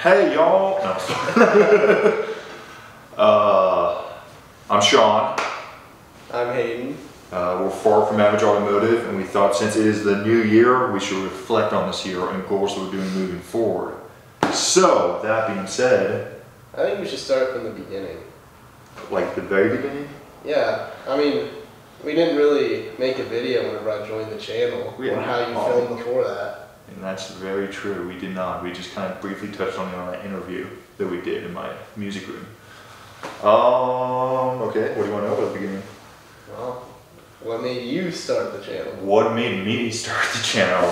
Hey y'all! No. I'm Sean. I'm Hayden. We're Far From Average Automotive, and we thought since it is the new year, we should reflect on this year and goals that we're doing moving forward. So, that being said... I think we should start from the beginning. Like the very beginning? Yeah, I mean, we didn't really make a video whenever I joined the channel, or how you filmed before that. And that's very true, we did not. We just kind of briefly touched on it on that interview that we did in my music room. Okay, what do you want to know about the beginning? Well, what made you start the channel? What made me start the channel?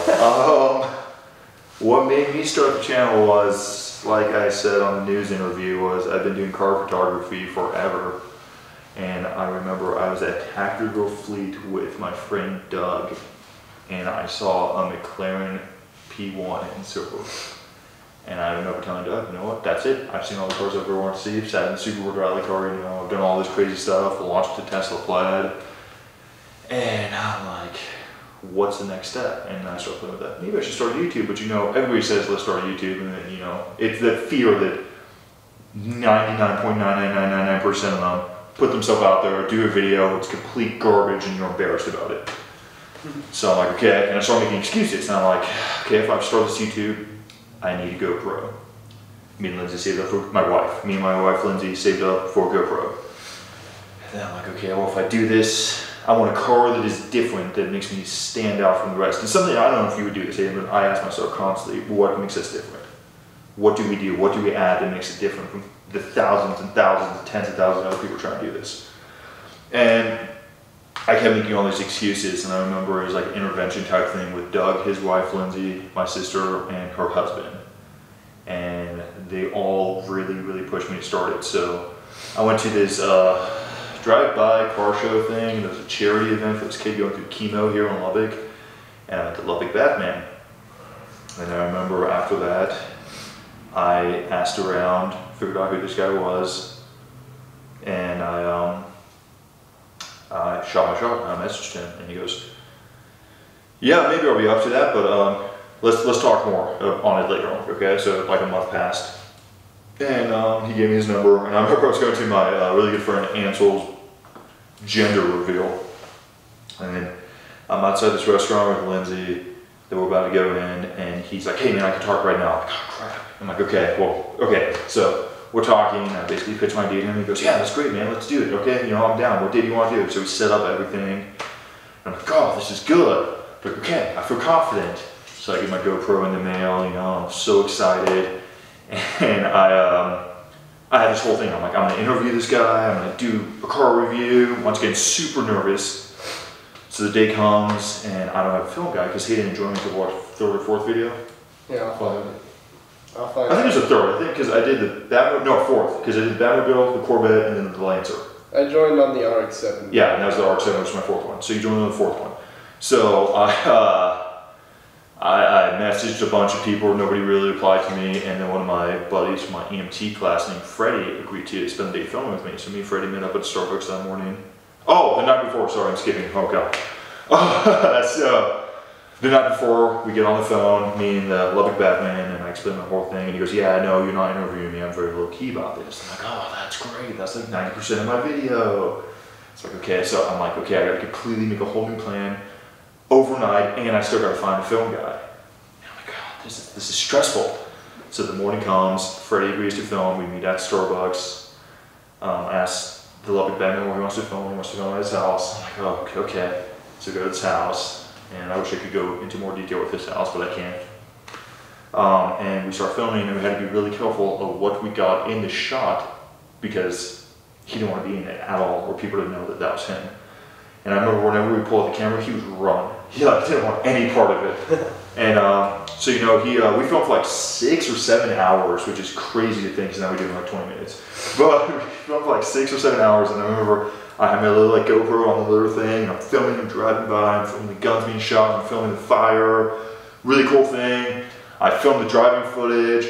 What made me start the channel was, like I said on the news interview, was I've been doing car photography forever. And I remember I was at Tactical Fleet with my friend Doug, and I saw a McLaren P1 in silver. And I remember telling Doug, you know what, that's it. I've seen all the cars I've ever wanted to see. I've sat in the Superboard rally car, you know, I've done all this crazy stuff, launched the Tesla Plaid. And I'm like, what's the next step? And I started playing with that. Maybe I should start YouTube, but you know, everybody says let's start YouTube, and then, you know, it's the fear that 99.99999% of them put themselves out there, do a video, it's complete garbage, and you're embarrassed about it. So I'm like, okay, and I started making excuses, and I'm like, okay, if I start this YouTube, I need a GoPro. Me and Lindsay saved up for my wife. Me and my wife, Lindsay, saved up for a GoPro. And then I'm like, okay, well, if I do this, I want a car that is different, that makes me stand out from the rest. And something, I don't know if you would do this, but I ask myself constantly, what makes us different? What do we do? What do we add that makes it different from the thousands and thousands and tens of thousands of other people trying to do this? And I kept making all these excuses, and I remember it was like an intervention type thing with Doug, his wife Lindsay, my sister, and her husband. And they all really, really pushed me to start it. So I went to this drive-by car show thing. There was a charity event for this kid going through chemo here in Lubbock, and I went to Lubbock Batman. And I remember after that, I asked around, figured out who this guy was, and I shot my shot. I messaged him, and he goes, "Yeah, maybe I'll be up to that, but let's talk more on it later on." Okay, so like a month passed, and he gave me his number, and I remember I was going to my really good friend Ansel's gender reveal, and then I'm outside this restaurant with Lindsay that we're about to go in, and he's like, "Hey man, I can talk right now." I'm like, "Oh crap." I'm like, "Okay, well, okay." So we're talking, and I basically pitch my date, and he goes, "Yeah, that's great, man. Let's do it. Okay, you know, I'm down. What day do you want to do?" So we set up everything. And I'm like, "Oh, this is good." But okay, I feel confident. So I get my GoPro in the mail. You know, I'm so excited, and I had this whole thing. I'm like, I'm gonna interview this guy. I'm gonna do a car review. Once again, super nervous. So the day comes, and I don't have a film guy because he didn't join me to watch third or fourth video. Yeah, I'll find it. I think it was the third. I think because I did the Batmobile, no, fourth, because I did the Batmobile, the Corvette, and then the Lancer. I joined on the RX-7. Yeah, and that was the RX-7, which was my fourth one. So you joined on the fourth one. So I messaged a bunch of people. Nobody really replied to me, and then one of my buddies from my EMT class named Freddie agreed to spend the day filming with me. So me and Freddie met up at Starbucks that morning. Oh, the night before. Sorry, I'm skipping. Oh god. That's the night before, we get on the phone, me and the Lubbock Batman, and I explain my whole thing, and he goes, "Yeah, I know you're not interviewing me, I'm very low-key about this." I'm like, "Oh, that's great, that's like 90% of my video." It's like, okay, so I'm like, okay, I gotta completely make a whole new plan overnight, and I still gotta find a film guy. And I'm like, "God, this is stressful." So the morning comes, Freddie agrees to film, we meet at Starbucks. I asked the Lubbock Batman where he wants to film at his house. I'm like, "Oh, okay." So we go to his house. And I wish I could go into more detail with this house, but I can't. And we start filming, and we had to be really careful of what we got in the shot because he didn't want to be in it at all, or people didn't know that that was him. And I remember whenever we pulled out the camera, he was running. He didn't want any part of it. And so you know, we filmed for like 6 or 7 hours, which is crazy to think, because now we do it in like 20 minutes. But we filmed for like 6 or 7 hours, and I remember I had my little like GoPro on the little thing, and I'm filming him driving by, I'm filming the guns being shot, I'm filming the fire. Really cool thing. I filmed the driving footage.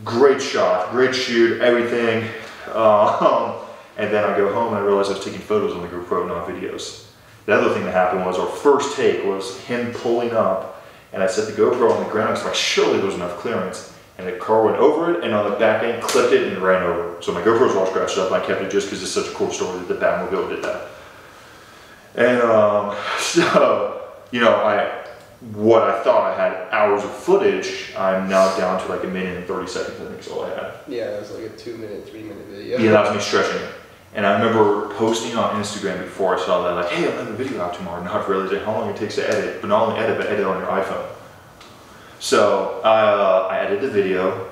Great shot, great shoot, everything. And then I go home and I realized I was taking photos on the GoPro, not videos. The other thing that happened was our first take was him pulling up, and I set the GoPro on the ground, so like, surely there was enough clearance. and the car went over it, and on the back end clipped it and ran over it. So my GoPro's all scratched up, and I kept it just because it's such a cool story that the Batmobile did that. And so, you know, what I thought I had hours of footage, I'm now down to like 1 minute and 30 seconds, I think is all I had. Yeah, it was like a 2-minute, 3-minute video. Yeah, that was me stretching it. And I remember posting on Instagram before I saw that, like, hey, I'm having a video out tomorrow, not realizing how long it takes to edit, but not only edit, but edit on your iPhone. So I edited the video,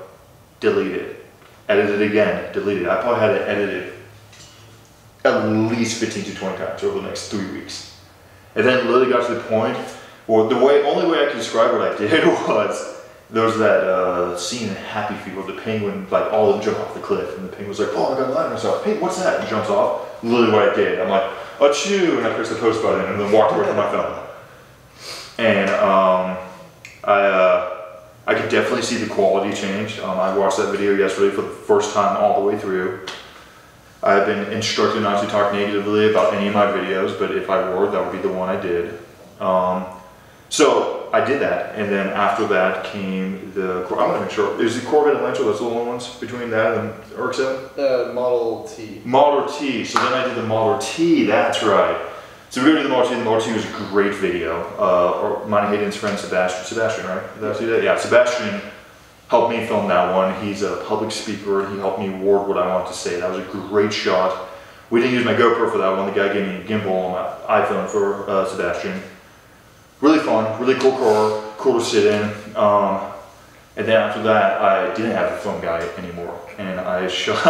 deleted it, edited it again, deleted it. I probably had to edit it at least 15 to 20 times over the next 3 weeks. And then literally got to the point, well, only way I can describe what I did was, there was that scene in Happy Feet where the penguin, like, all of them jump off the cliff, and the penguin was like, oh, I got a ladder myself. Hey, what's that? And jumps off. Literally what I did. I'm like, achoo, and I pressed the post button, and then walked away from my phone. And I could definitely see the quality change. I watched that video yesterday for the first time all the way through. I've been instructed not to talk negatively about any of my videos, but if I were, that would be the one I did. So I did that, and then after that came the, I'm gonna make sure, is the Corvette and Lancer, that's the only ones between that and RX-7? Model T. Model T, so then I did the Model T, that's right. So we go to the Model T, and the Model T was a great video. Mine Hayden's friend Sebastian, right? Did I see that? Yeah, Sebastian helped me film that one. He's a public speaker, he helped me word what I want to say. That was a great shot. We didn't use my GoPro for that one, the guy gave me a gimbal on my iPhone for Sebastian. Really fun, really cool car, cool to sit in. And then after that, I didn't have a film guy anymore. And I shot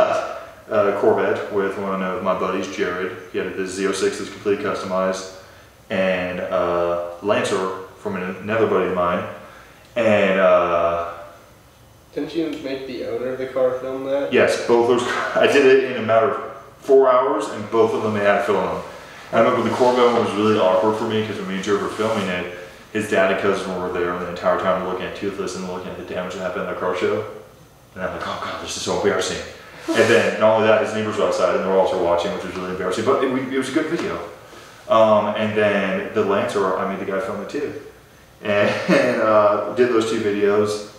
a Corvette with one of my buddies, Jared. He had the Z06 that's completely customized. And Lancer from another buddy of mine. And didn't you make the owner of the car film that? yes, both those, I did it in a matter of 4 hours, and both of them they had film on them. I remember the Corvette one was really awkward for me because when me and Joe were filming it, his dad and cousin were there, and the entire time we're looking at Toothless and looking at the damage that happened at the car show. And I'm like, oh god, this is so embarrassing. And then not only that, his neighbors were outside and they were also watching, which was really embarrassing, but it was a good video. And then the Lancer, I made the guy film it too. And did those 2 videos.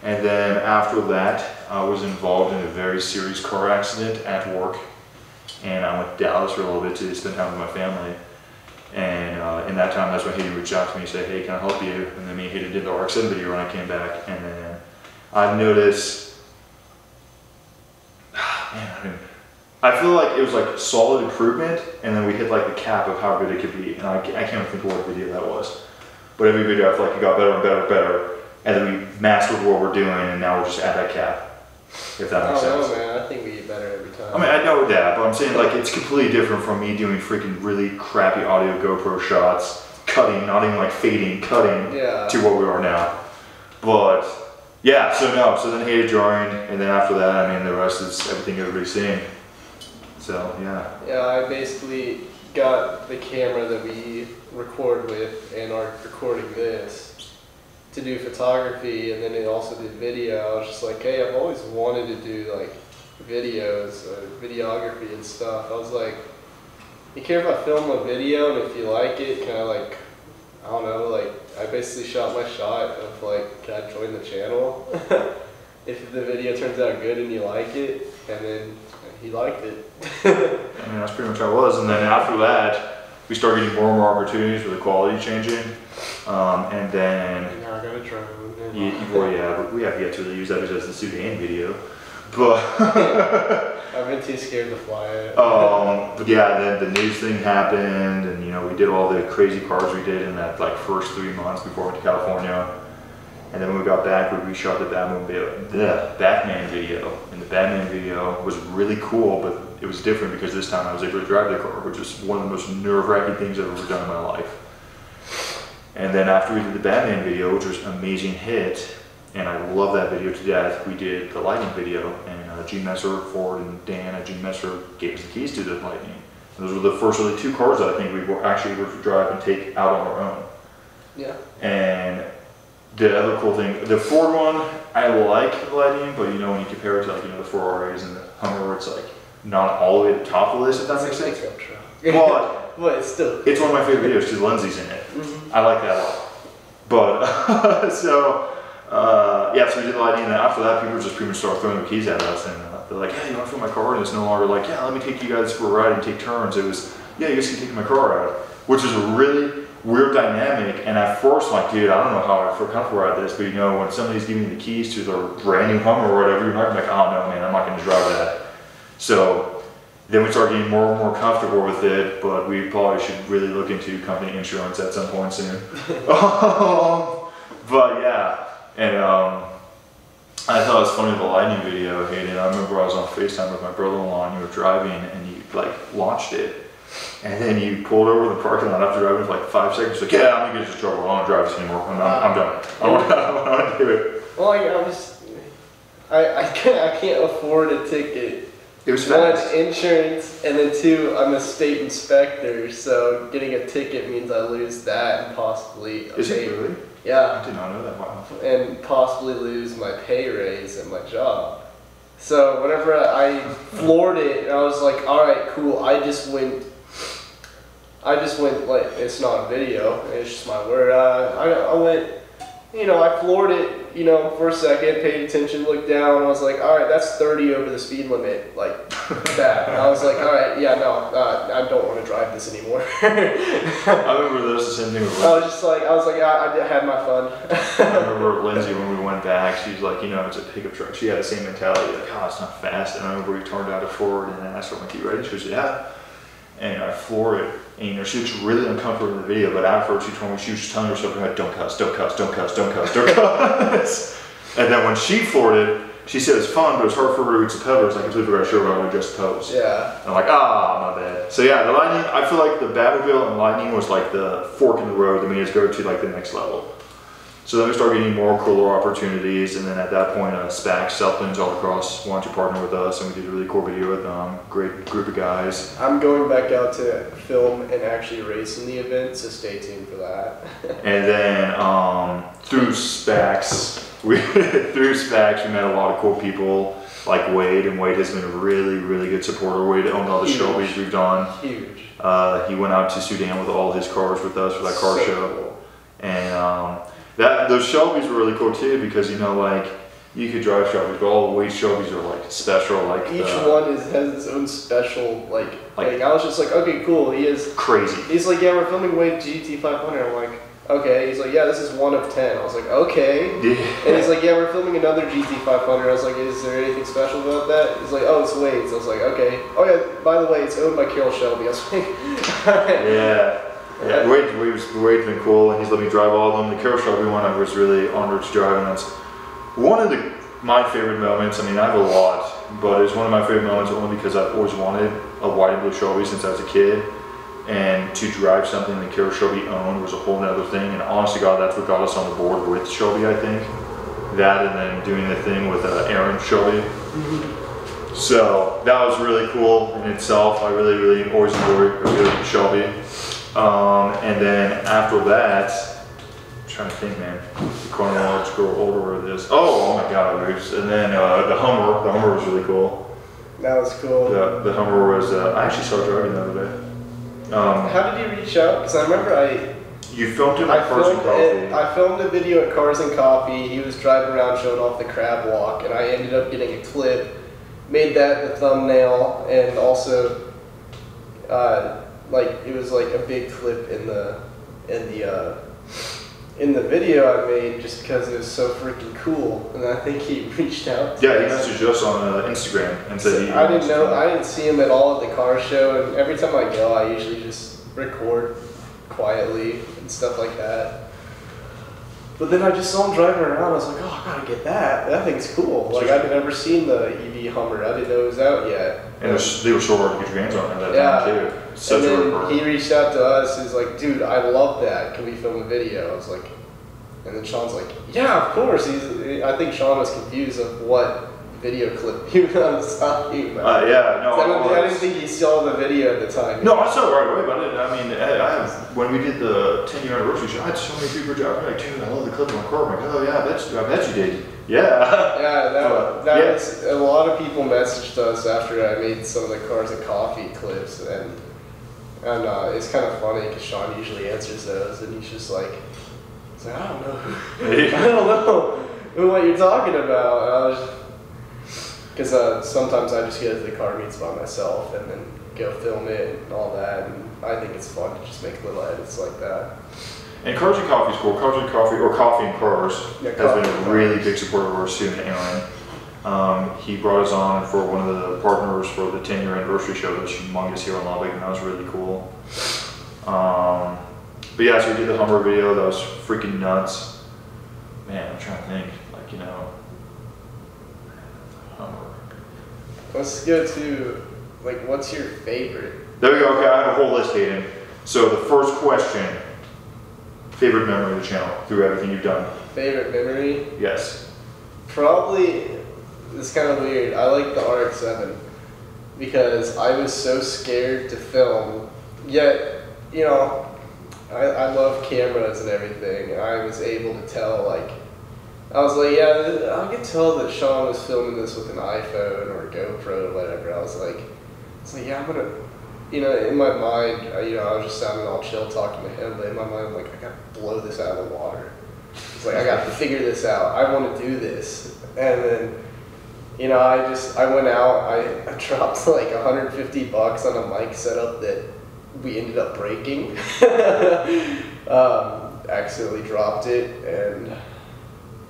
And then after that, I was involved in a very serious car accident at work. And I went to Dallas for a little bit to spend time with my family. And in that time, that's when Hayden reached out to me and said, hey, can I help you? And then me and Hayden did the RX-7 video when I came back. And then I've noticed, man, I feel like it was like solid improvement. And then we hit like the cap of how good it could be. And I can't think of what video that was. But every video I feel like it got better and better and better. And then we mastered what we're doing, and now we're just at that cap. If that makes sense. No, man, I think we get better every time. I mean, I know that, but I'm saying like it's completely different from me doing freaking really crappy audio GoPro shots, cutting, not even like fading, cutting to what we are now. But yeah, so then Hayden joined, and then after that, I mean, the rest is everything everybody's seeing. So yeah. Yeah, I basically got the camera that we record with and are recording this to do photography, and then it also did video. I was just like, hey, I've always wanted to do like videos, videography and stuff. I was like, you care if I film a video, and if you like it, kind of like, I don't know, like I basically shot my shot of like, can I join the channel? If the video turns out good and you like it, and then he liked it. I mean, that's pretty much how it was. And then after that, we started getting more and more opportunities with the quality changing. And then now I got a drone. but we have yet to really use that as the Sudan video. But I've been too scared to fly it. But yeah, then the news thing happened, and you know, we did all the crazy cars we did in that like first 3 months before we went to California. And then when we got back, we shot the Batman video. And the Batman video was really cool, but it was different because this time I was able to drive the car, which is one of the most nerve-wracking things I've ever done in my life. And then after we did the Batman video, which was an amazing hit, and I love that video to death, we did the Lightning video, and Gene Messer, Ford, and Dan at Gene Messer gave us the keys to the Lightning. And those were the first really 2 cars that I think we were actually able to drive and take out on our own. Yeah. And the other cool thing, the Ford one, I like the Lightning, but you know, when you compare it to like, you know, the Ferraris and the Hummer, where it's like not all the way at the top of the list, if that makes sense. But it's still, it's one of my favorite videos because Lindsay's in it. I like that a lot. But Yeah, so we did the lightning, and then after that, people just pretty much started throwing the keys at us, and they're like, "Hey, you want to fill my car?" And it's no longer like, "Yeah, let me take you guys for a ride and take turns." It was, "Yeah, you guys can take my car out," which is a really weird dynamic. And at first, I'm like, dude, I don't know how I feel comfortable at this, but you know, when somebody's giving you the keys to their brand new Hummer or whatever, you're not gonna be like, "Oh no, man, I'm not gonna drive that." So then we started getting more and more comfortable with it, but we probably should really look into company insurance at some point soon. But yeah, and I thought it was funny, the lightning video, Hayden. I remember I was on FaceTime with my brother-in-law and you were driving and you like launched it. And then you pulled over in the parking lot after driving for like 5 seconds. Like, yeah, I'm gonna get this trouble. I don't want to drive this anymore. I'm done. I don't want to do it. Well, I can't afford a ticket. It was fast. One, insurance, and then two, I'm a state inspector, so getting a ticket means I lose that and possibly Is it really? Yeah. I did not know that. Wow. And possibly lose my pay raise at my job. So whenever I floored it, I was like, all right, cool. I just went like, it's not a video, it's just my word. I went, you know, I floored it, you know, for a second, paid attention, looked down, I was like, all right, that's 30 over the speed limit, like that. And I was like, all right, yeah, no, I don't want to drive this anymore. I remember there was the same thing with I was like, I had my fun. I remember Lindsay, when we went back, she was like, you know, it's a pickup truck. She had the same mentality, like, oh, it's not fast. And I remember we turned out to forward and I asked her, like, you ready? She goes, yeah. And I floored it. And, you know, she looks really uncomfortable in the video, but after she told me, she was just telling herself, don't cuss, don't cuss, don't cuss, don't cuss, don't cuss. And then when she floored it, she said it's fun, but it's hard for her to reach the pedal. It's like, I completely forgot to show her how to adjust the pedals. Yeah. And I'm like, my bad. So yeah, the Lightning, I feel like the Batmobile and Lightning was like the fork in the road that made us go to like the next level. So then we started getting more cooler opportunities, and then at that point, SPAC, Southlands all across wanted to partner with us, and we did a really cool video with them. Great group of guys. I'm going back out to film and actually race in the event, so stay tuned for that. And then through SPACs, we met a lot of cool people like Wade, and Wade has been a really, really good supporter. Wade owned all the Shelbys we've done. Huge. He went out to Sudan with all his cars with us for that car show. Cool. And those Shelbys were really cool too, because you know, like, you could drive Shelbys, but all the Wade Shelbys are like special. Like each one has its own special like I was just like, okay, cool. He is crazy. He's like, yeah, we're filming Wade GT500. I'm like, okay. He's like, yeah, this is 1 of 10. I was like, okay. Yeah. And he's like, yeah, we're filming another GT500. I was like, is there anything special about that? He's like, oh, it's Wade's. I was like, okay. Oh yeah, by the way, it's owned by Carroll Shelby. I was like, yeah. Yeah, Wade's been cool, and he's let me drive all of them. The Carroll Shelby one, I was really honored to drive, and that's one of my favorite moments. I mean, I have a lot, but it's one of my favorite moments only because I've always wanted a white and blue Shelby since I was a kid, and to drive something that Carroll Shelby owned was a whole nother thing. And honestly, God, that's what got us on the board with Shelby, I think. That, and then doing the thing with Aaron Shelby. Mm-hmm. So that was really cool in itself. I really, really always enjoyed Shelby. And then after that, I'm trying to think, man, the chronological order of this. Oh my God, and then the Hummer was really cool. That was cool. The Hummer was, I actually saw driving the other day. How did you reach out? Because I remember you filmed him at Cars and Coffee. I filmed a video at Cars and Coffee. He was driving around showing off the crab walk, and I ended up getting a clip, made that the thumbnail, and also like it was like a big clip in the video I made just because it was so freaking cool. And I think he reached out to us. He messaged us on Instagram and said I didn't see him at all at the car show, and every time I go I usually just record quietly and stuff like that. But then I just saw him driving around. I was like, oh, I gotta get that. That thing's cool. Like, I'd never seen the EV Hummer. I didn't know it was out yet. And they were so hard to get your hands on at that time, too. And then he reached out to us. He's like, dude, I love that. Can we film a video? I was like, and then Sean's like, yeah, of course. I think Sean was confused of what video clip he was talking about. I didn't think he saw the video at the time. No, I saw it right away, but I mean, when we did the 10-year anniversary show, I had so many people driving like, dude, I love the clip on my car. I'm like, oh yeah, I bet you did. Yeah. Yeah, that was, a lot of people messaged us after I made some of the Cars and Coffee clips, and it's kind of funny because Sean usually answers those, and he's like, I don't know. I don't know. what you're talking about. Because sometimes I just go to the car meets by myself and then go film it and all that. And I think it's fun to just make little edits like that. And Cars and Coffee is cool. Cars and Coffee, or Coffee and Cars, Yeah, has Coffee been and a really big supporter of our student, Aaron. He brought us on for one of the partners for the 10-year anniversary show that was humongous here in Lubbock, and that was really cool. But yeah, so we did the Hummer video. That was freaking nuts. Man, I'm trying to think. Like, you know, Hummer. Let's go to, like, what's your favorite? There we go. Okay, I have a whole list, Hayden. So the first question, favorite memory of the channel through everything you've done? Favorite memory? Yes. Probably, it's kind of weird. I like the RX-7 because I was so scared to film. Yet, you know, I love cameras and everything. And I was able to tell, like, I was like, yeah, I could tell that Sean was filming this with an iPhone or a GoPro or whatever. I was like, yeah, I'm gonna, you know, in my mind, you know, I was just sounding all chill talking to him, but in my mind, I'm like, I gotta blow this out of the water. It's like, I gotta figure this out. I want to do this. And then, you know, I went out, I dropped like $150 on a mic setup that we ended up breaking. Accidentally dropped it, and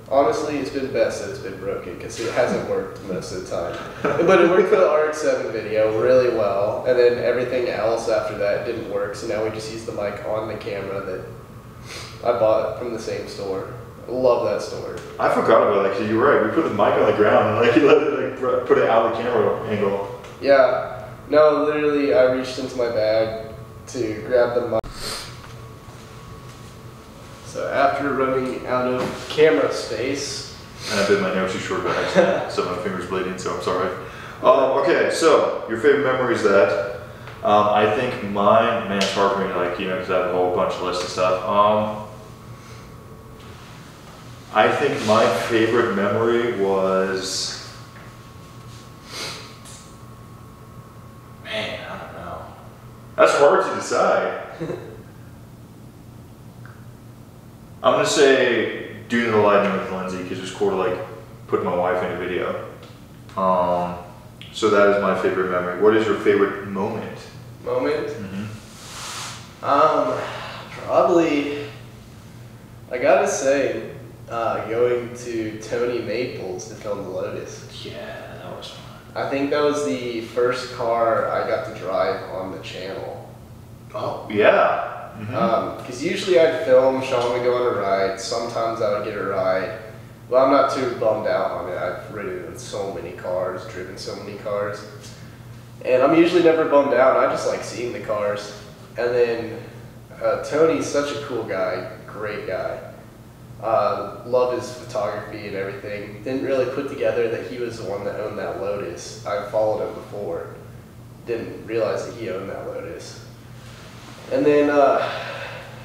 honestly, it's been best that it's been broken because it hasn't worked most of the time. But it worked for the RX-7 video really well, and then everything else after that didn't work, so now we just use the mic on the camera that I bought from the same store. I love that store. I forgot about that because you were right. We put the mic on the ground and like you let it like put it out of the camera angle. Yeah. No, literally, I reached into my bag to grab the mic. So after running out of camera space, and I bit my nail too short by accident, so my finger's bleeding. So I'm sorry. Okay, so your favorite memory is that. I think mine, man, it's hard for me to like, you know, because I have a whole bunch of lists of stuff. I think my favorite memory was, man, I don't know. That's hard to decide. I'm gonna say doing the lighting with Lindsay because it's cool to like put my wife in a video. So that is my favorite memory. What is your favorite moment? Moment? Mm-hmm. Probably, I gotta say, going to Tony Maples to film the Lotus. Yeah, that was fun. I think that was the first car I got to drive on the channel. Oh, yeah. Because usually I'd film, Sean would go on a ride, sometimes I would get a ride. Well, I'm not too bummed out on it. I've ridden in so many cars, driven so many cars. And I'm usually never bummed out, and I just like seeing the cars. And then Tony's such a cool guy, great guy. Love his photography and everything. Didn't really put together that he was the one that owned that Lotus. I followed him before. Didn't realize that he owned that Lotus. And then,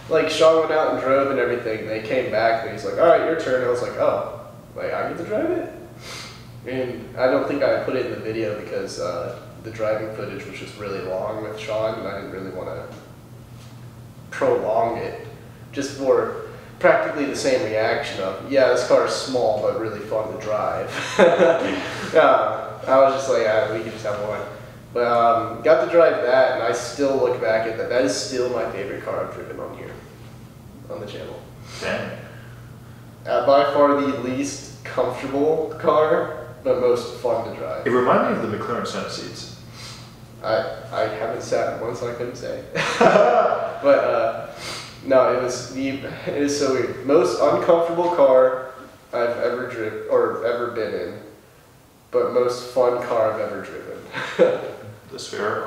like, Sean went out and drove and everything. They came back and he's like, all right, your turn. I was like, oh, like, I get to drive it? And I don't think I put it in the video because the driving footage was just really long with Sean, and I didn't really want to prolong it just for practically the same reaction of, yeah, this car is small but really fun to drive. I was just like, we can just have one. But got to drive that, and I still look back at that. That is still my favorite car I've driven on here, on the channel. Dang. By far the least comfortable car, but most fun to drive. It reminded me of the McLaren Senna seats. I haven't sat in one, so I couldn't say. But no, it is so weird. Most uncomfortable car I've ever driven or ever been in, but most fun car I've ever driven. That's fair.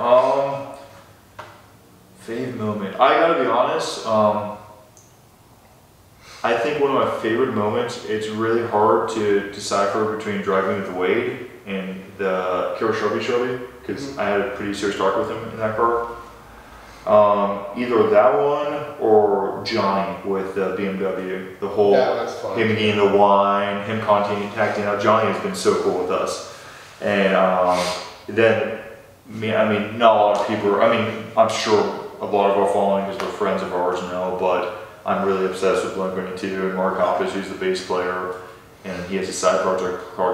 Fave moment. I gotta be honest. I think one of my favorite moments. It's really hard to decipher between driving with Wade and the Kira Shelby because I had a pretty serious talk with him in that car. Either that one or Johnny with the BMW. The whole him getting the wine, him contacting out. Johnny has been so cool with us, and then. I mean, not a lot of people, I'm sure a lot of our following because we're friends of ours know, but I'm really obsessed with Blink-182 and Mark Hoppus, who's the bass player, and he has his side card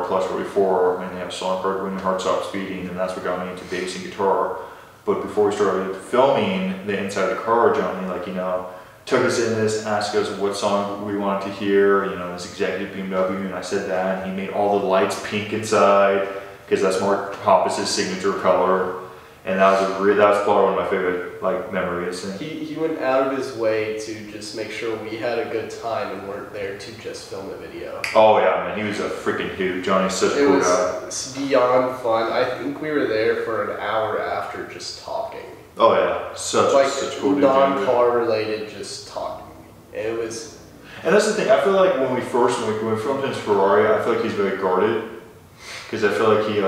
Clutch 44, and they have a song called When Your Heart Stops Beating, and that's what got me into bass and guitar. But before we started filming the inside of the car, Johnny, like, you know, took us in this, asked us what song we wanted to hear, you know, this executive BMW, and I said that, and he made all the lights pink inside, because that's Mark Hoppus' signature color. And that was probably one of my favorite like memories. And he went out of his way to just make sure we had a good time and weren't there to just film a video. Oh yeah, man, he was a freaking hoot. Johnny's such a cool guy. It's beyond fun. I think we were there for an hour after just talking. Oh yeah, such a cool dude. Non-car related, just talking. It was. And that's the thing. I feel like when we filmed his Ferrari, I feel like he's very guarded, because I feel like he.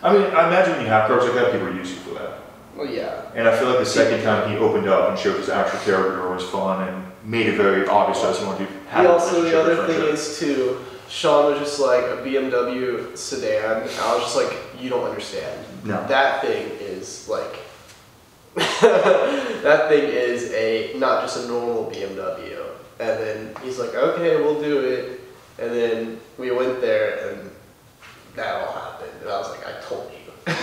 I mean, I imagine when you have cars like that, people use you for that. Well, yeah. And I feel like the second time he opened up and showed his actual character was fun and made it very obvious that he wanted to have a relationship. The other thing is too, Sean was just like a BMW sedan. And I was just like, you don't understand. No. That thing is like, that thing is not just a normal BMW. And then he's like, okay, we'll do it. And then we went there and that all happened. And I was like, I told you.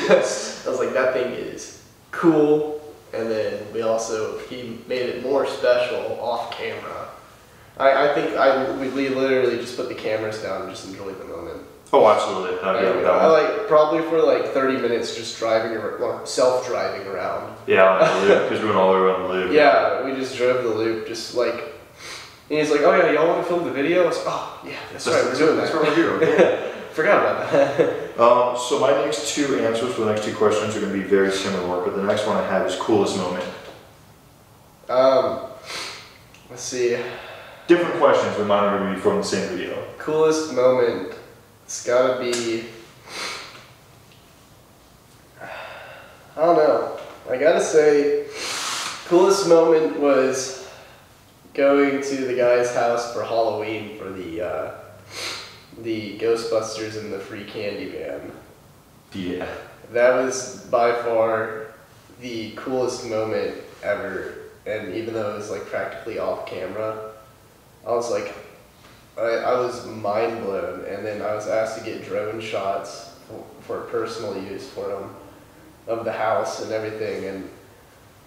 Yes. I was like, that thing is cool. And then he made it more special off camera. I think we literally just put the cameras down and just enjoyed the moment. Oh, absolutely. I like probably for like 30 minutes just self-driving around. Yeah, on the loop, because we went all the way around the loop. Yeah, we just drove the loop, just like, and he's like, oh yeah, y'all want to film the video? I was like, oh yeah, that's right, we're doing that. That's what we're doing. Forgot about that. So my next two answers for the next two questions are going to be very similar, but the next one I have is coolest moment. Let's see. Different questions, but mine are going to be from the same video. Coolest moment. It's gotta be. I don't know. I gotta say, coolest moment was going to the guy's house for Halloween for the Ghostbusters and the free candy van. Yeah. That was by far the coolest moment ever. And even though it was like practically off camera, I was like, I was mind blown. And then I was asked to get drone shots for personal use for them of the house and everything. And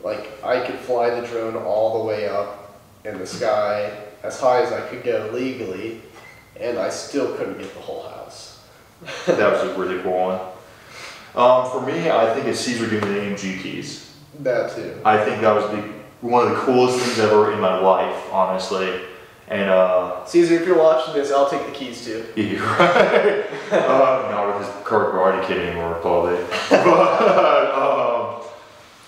like I could fly the drone all the way up in the sky as high as I could go legally. And I still couldn't get the whole house. That was a really cool one. For me, I think it's Caesar giving me the AMG keys. That too. I think that was one of the coolest things ever in my life, honestly. And Caesar, if you're watching this, I'll take the keys too. Yeah, right. Not with his karate kid anymore, probably. But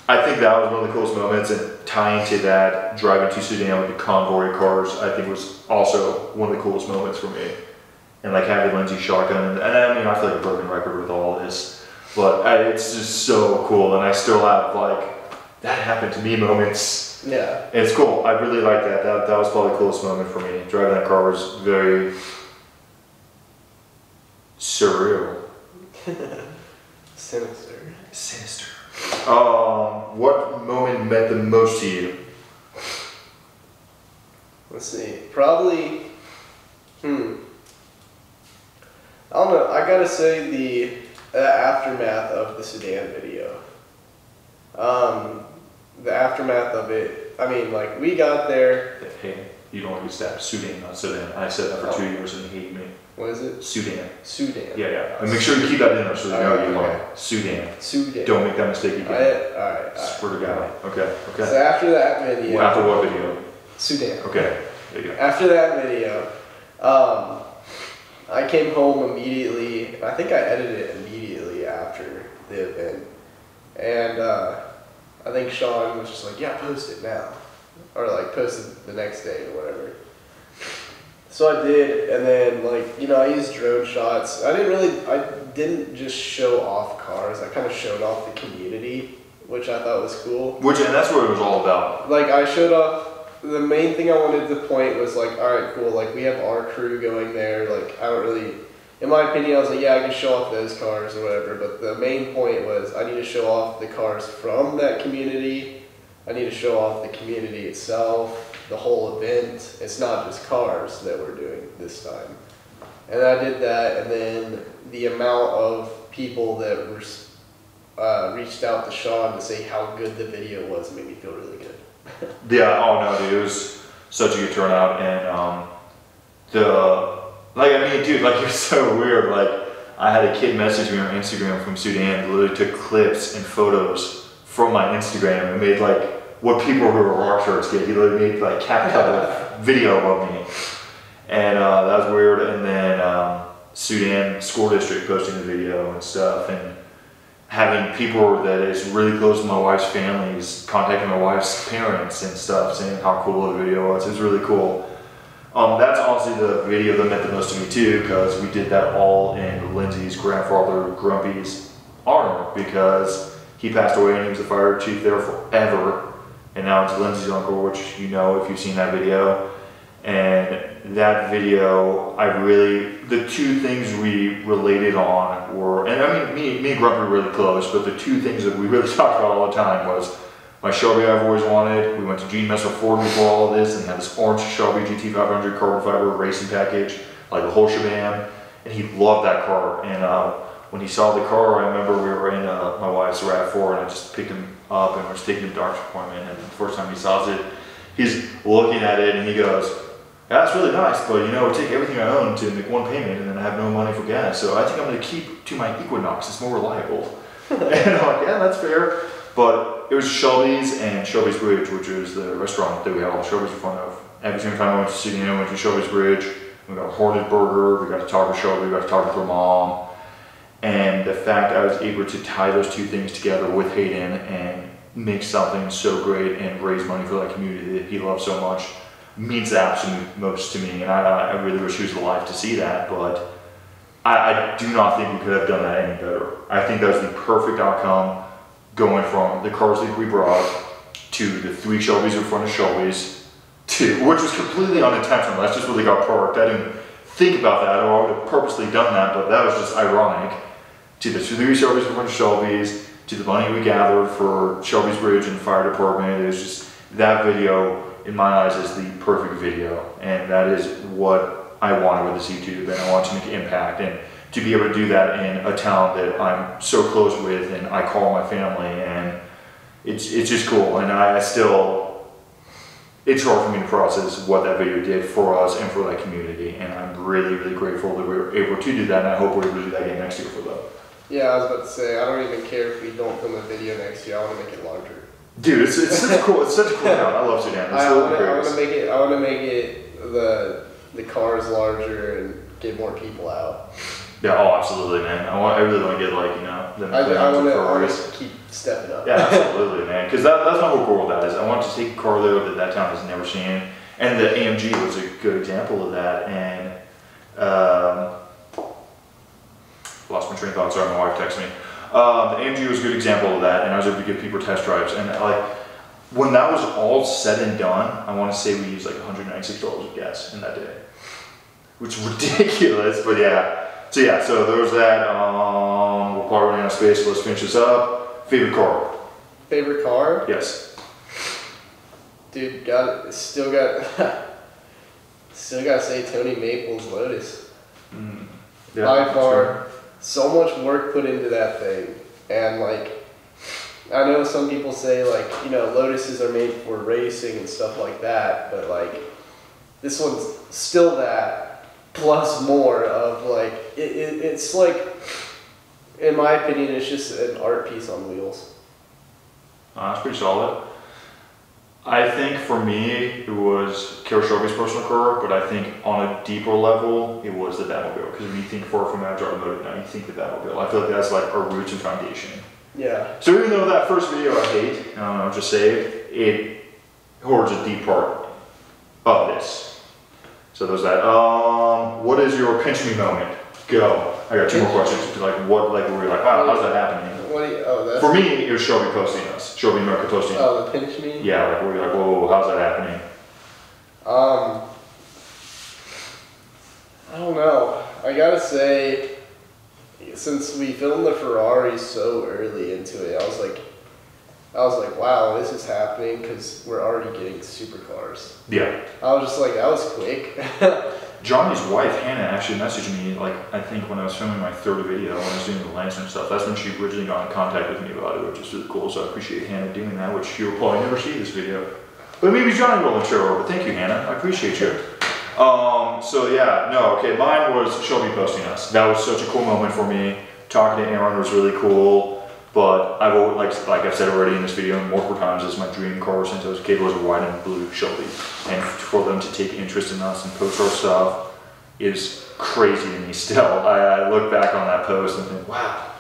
I think that was one of the coolest moments, and tying to that, driving to Sudan with the convoy of cars, I think was also one of the coolest moments for me. And like having Lindsay's shotgun, and I mean, I feel like a broken record with all this, but it's just so cool, and I still have like, that happened to me moments. Yeah. And it's cool, I really like that. That was probably the coolest moment for me. Driving that car was very surreal. Sinister. What moment meant the most to you? Let's see. Probably. I don't know. I gotta say the aftermath of the Sudan video. The aftermath of it. I mean, like we got there. Hey, you don't want to use that. Sudan, not Sudan. I said that for 2 years and he hated me. What is it? Sudan. Sudan. Yeah. And make sure you keep that in there so they know you are. Sudan. Don't make that mistake again. Alright. Swear to God. Okay. So after that video. Well, after what video? Sudan. Okay. There you go. After that video, I came home immediately. I think I edited it immediately after the event. And I think Sean was just like, yeah, post it now. Or like post it the next day or whatever. So I did, and then like, you know, I used drone shots. I didn't just show off cars. I kind of showed off the community, which I thought was cool. And that's what it was all about. Like I showed off, the main thing I wanted to point was like, alright, cool, like we have our crew going there. Like I don't really, in my opinion, I was like, yeah, I can show off those cars or whatever. But the main point was I need to show off the cars from that community. I need to show off the community itself, the whole event. It's not just cars that we're doing this time. And I did that, and then the amount of people that were reached out to Sean to say how good the video was made me feel really good. Yeah, oh no, dude, it was such a good turnout, and dude, like, you're so weird. Like, I had a kid message me on Instagram from Sudan, who literally took clips and photos from my Instagram and made like what people who were rock shirts get. He literally made like CapCut video of me, and that was weird. And then Sudan School District posting the video and stuff, and having people that is really close to my wife's families contacting my wife's parents and stuff, saying how cool the video was. It was really cool. That's honestly the video that meant the most to me too, because we did that all in Lindsay's grandfather Grumpy's honor, because he passed away and he was the fire chief there forever, and now it's Lindsay's uncle, which you know if you've seen that video. And that video, the two things we related on were, and I mean, me and Grumpy were really close, but the two things that we really talked about all the time was my Shelby I've always wanted. We went to Gene Messer Ford before all of this, and he had this orange Shelby GT500 carbon fiber racing package, like the whole shebang, and he loved that car. And when he saw the car, I remember we were in my wife's RAV4, and I just picked him up and was taking him to doctor's appointment, and the first time he saw it, he's looking at it and he goes, "Yeah, that's really nice, but you know, it would take everything I own to make one payment, and then I have no money for gas, so I think I'm going to keep to my Equinox, it's more reliable." And I'm like, yeah, that's fair. But it was Shelby's and Shelby's Bridge, which is the restaurant that we had all the Shelby's in front of. Every single time I went to Sydney, I went to Shelby's Bridge. We got a Hornet burger, we got to talk to Shelby, we got to talk to her mom. And the fact I was able to tie those two things together with Hayden and make something so great and raise money for that community that he loves so much means the absolute most to me. And I really wish he was alive to see that, but I do not think we could have done that any better. I think that was the perfect outcome, going from the cars that we brought to the 3 Shelby's in front of Shelby's, which was completely unintentional. That's just where they got parked. I didn't think about that, or I would have purposely done that, but that was just ironic. To the 3 Shelby's in front of Shelby's, to the money we gathered for Shelby's Bridge and the fire department. It was just, that video, in my eyes, is the perfect video, and that is what I wanted with the C2, and I wanted to make an impact, and to be able to do that in a town that I'm so close with and I call my family, and it's just cool. And I still, it's hard for me to process what that video did for us and for that community, and I'm really, really grateful that we were able to do that, and I hope we're able to do that again next year for them. Yeah, I was about to say, I don't even care if we don't film a video next year. I want to make it larger. Dude, it's such a cool town. I love Sudan. I want to make it the cars larger and get more people out. Yeah, oh, absolutely, man. I really want to get, like, you know, I want to keep stepping up. Yeah, absolutely, man. Because that's my whole goal with that, is I want to take a car there that town has never seen. And the AMG was a good example of that. And lost my train of thought. Sorry, my wife texted me. The AMG was a good example of that, and I was able to give people test drives. And like, when that was all said and done, I want to say we used like $196 of gas in that day, which is ridiculous. But yeah. So there was that. We're probably running out of space, so let's finish this up. Favorite car? Favorite car? Yes. Dude, still got to say Tony Maple's Lotus. Yeah, by far, so much work put into that thing, and like, I know some people say like, you know, Lotuses are made for racing and stuff like that, but like, this one's still that. Plus more of like, it's like, in my opinion, it's just an art piece on wheels. That's pretty solid. I think for me, it was Kara Shelby's personal car, but I think on a deeper level, it was the Batmobile. Because when you think Ford from Manager Automotive now, you think the Batmobile. I feel like that's like our roots and foundation. Yeah. So even though that first video I hate, I don't know, just saved, it holds a deep part of this. So there's that. What is your pinch me moment? Go. I got 2 more questions. Like what? Like where you're like, wow, how's that happening? For me, it was Shelby posting us. Shelby America posting. Oh, the pinch me. Yeah, like where you're like, whoa, how's that happening? I don't know. I gotta say, since we filmed the Ferrari so early into it, I was like, wow, this is happening because we're already getting supercars. Yeah. I was just like, that was quick. Johnny's wife, Hannah, actually messaged me, like, I think when I was filming my third video, when I was doing the lens and stuff. That's when she originally got in contact with me about it, which is really cool. So I appreciate Hannah doing that, which you'll probably never see this video. But maybe Johnny will show her. But thank you, Hannah. I appreciate you. So yeah, no, okay, mine was Shelby posting us. That was such a cool moment for me. Talking to Aaron was really cool. But I've always, like I've said already in this video multiple times, it's my dream car since I was a kid was a white and blue Shelby. And for them to take interest in us and post our stuff is crazy to me still. I look back on that post and think, wow,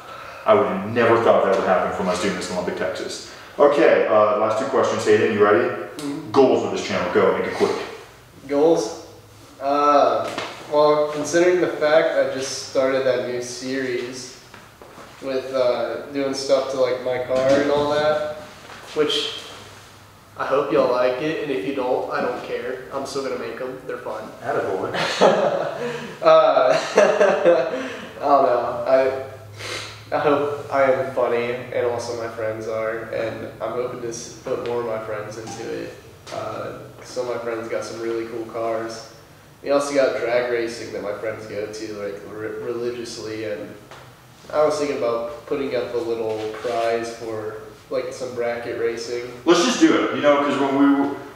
I would have never thought that would happen from us doing this in Lubbock, Texas. Okay, last two questions, Hayden, you ready? Mm-hmm. Goals for this channel, go, make it quick. Goals? Well, considering the fact I just started that new series with doing stuff to like my car and all that, which I hope y'all like it, and if you don't, I don't care. I'm still gonna make them. They're fun. Attaboy. I don't know. I hope I am funny, and also my friends are, and I'm hoping to put more of my friends into it. Some of my friends got some really cool cars. We also got drag racing that my friends go to like religiously, and I was thinking about putting up a little prize for like some bracket racing. Let's just do it, you know, because when we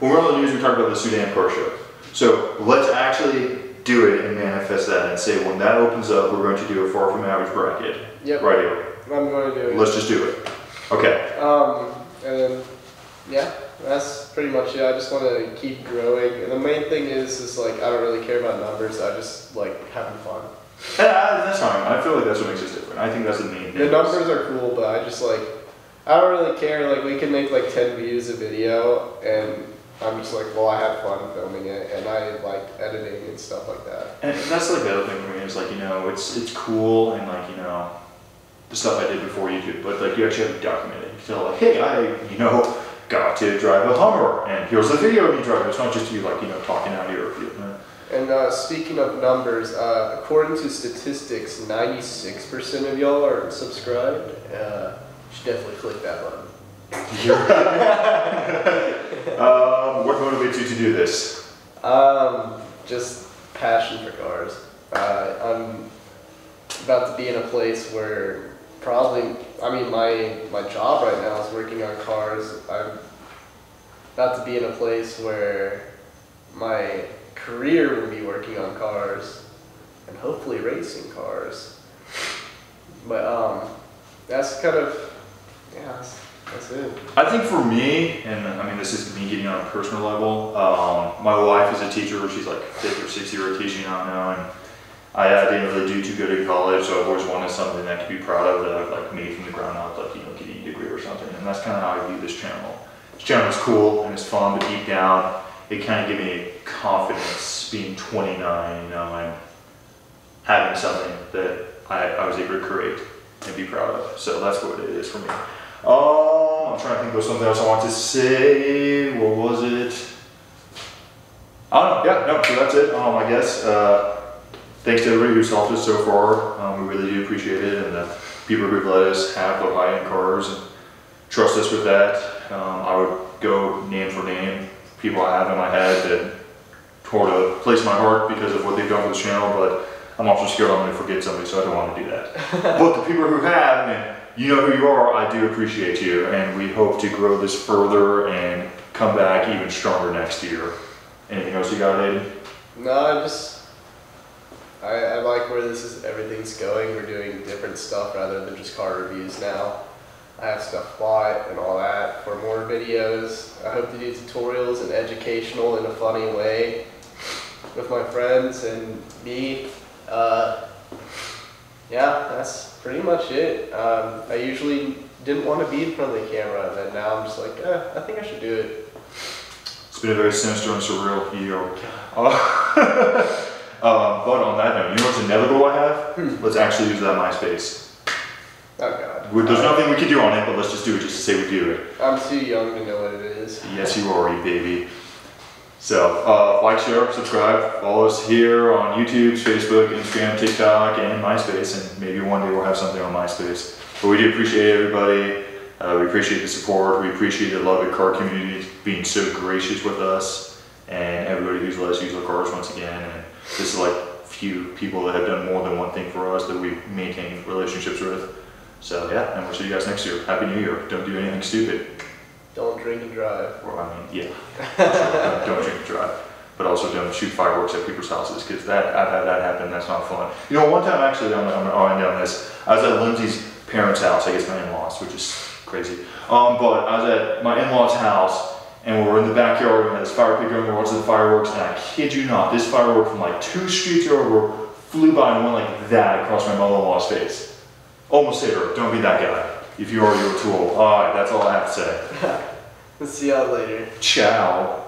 were on the news, we talked about the Sudan car show. So let's actually do it and manifest that and say when that opens up, we're going to do a far from average bracket. Yep. Right here. I'm going to do it. Let's just do it. Okay. And then, yeah, that's pretty much it. I just want to keep growing. And the main thing is like, I don't really care about numbers. I just like having fun. That's fine. I feel like that's what makes us different. I think that's the main thing. The numbers are cool, but I just like, I don't really care. Like, we can make like 10 views a video, and I'm just like, well, I have fun filming it, and I like editing and stuff like that. And that's like the other thing for me is like, you know, it's cool and like, you know, the stuff I did before YouTube, but like you actually have to document it. You feel like, hey, I, you know, got to drive a Hummer, and here's the video of me driving. It's not just you like, you know, talking out here. And speaking of numbers, according to statistics, 96% of y'all are subscribed. You should definitely click that button. What motivates you to do this? Just passion for cars. I'm about to be in a place where probably, I mean, my job right now is working on cars. I'm about to be in a place where my career will be working on cars and hopefully racing cars. But that's kind of, yeah, that's it. I think for me, and I mean this is me getting on a personal level, my wife is a teacher. She's like 5th or 6th year teaching out now, and I didn't really do too good in college, so I've always wanted something that I could be proud of, that I've like made from the ground up, like, you know, getting a degree or something. And that's kind of how I view this channel. This channel is cool and it's fun, but deep down it kind of gave me confidence being 29, you know, and having something that I was able to create and be proud of. So that's what it is for me. I'm trying to think of something else I want to say. What was it? I don't know. Yeah, no, so that's it. I guess. Thanks to everybody who's helped us so far. We really do appreciate it, and the people who've let us have the high-end cars and trust us with that. I would go name for name. People I have in my head that hold a place in my heart because of what they've done for this channel, but I'm also scared I'm going to forget somebody, so I don't want to do that. But the people who have, and you know who you are, I do appreciate you, and we hope to grow this further and come back even stronger next year. Anything else you got, Aiden? No, I like where everything's going. We're doing different stuff rather than just car reviews now. I have stuff bought and all that for more videos. I hope to do tutorials and educational in a funny way with my friends and me. Yeah, that's pretty much it. I usually didn't want to be in front of the camera, and then now I'm just like, I think I should do it. It's been a very sinister and surreal year. But on that note, you know what's another goal I have? Let's actually use that MySpace. Oh God. There's nothing we can do on it, but let's just do it just to say we do it. I'm too young to know what it is. Yes, you are, you baby. So, like, share, subscribe, follow us here on YouTube, Facebook, Instagram, TikTok, and MySpace, and maybe one day we'll have something on MySpace. But we do appreciate everybody. We appreciate the support. We appreciate the Lubbock car community being so gracious with us, and everybody let us use our cars once again. And this is like few people that have done more than one thing for us that we maintain relationships with. So yeah, and we'll see you guys next year. Happy New Year. Don't do anything stupid. Don't drink and drive. Well, I mean, yeah. Don't drink and drive. But also don't shoot fireworks at people's houses, because I've had that happen. That's not fun. You know, one time actually, I'm gonna end on this. I was at Lindsay's parents' house. I guess my in-laws, which is crazy. But I was at my in-laws' house, and we were in the backyard, and we had this fire pit going. We were watching the fireworks, and I kid you not, this firework from like 2 streets over flew by and went like that across my mother-in-law's face. Almost hit her. Don't be that guy. If you are, you're too old. All right, that's all I have to say. We'll see y'all later. Ciao.